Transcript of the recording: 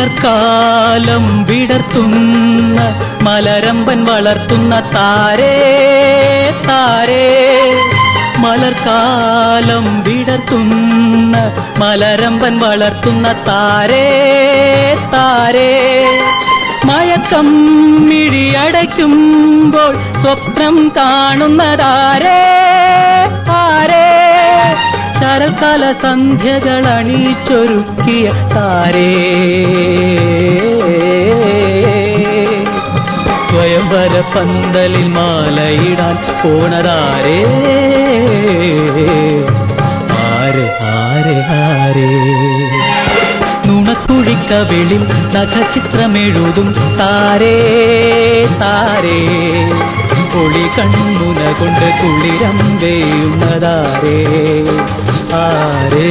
മലർക്കാലം വിടർത്തുന്ന മലരമ്പൻ വളർത്തുന്ന താരേ താരേ, മലർക്കാലം വിടർത്തുന്ന മലരമ്പൻ വളർത്തുന്ന താരേ താരേ, മയക്കം മിഴിയടയ്ക്കുമ്പോൾ സ്വപ്നം കാണുന്നതാരേ ആരേ, ശരൽക്കാല സന്ധ്യകൾ അണിയിച്ചൊരുക്കിയ താരേ, സ്വയംവര പന്തലിൽ മാലയിടാൻ പോണതാരേ ആരെ ആരെ ആരേ, നുണക്കുഴിക്കവിളിൽ നഖചിത്രമെഴുതും താരേ താരേ, ഒളി കൺമുന കൊണ്ട് കുളിരം വേയുന്നതാരേ ആരേ.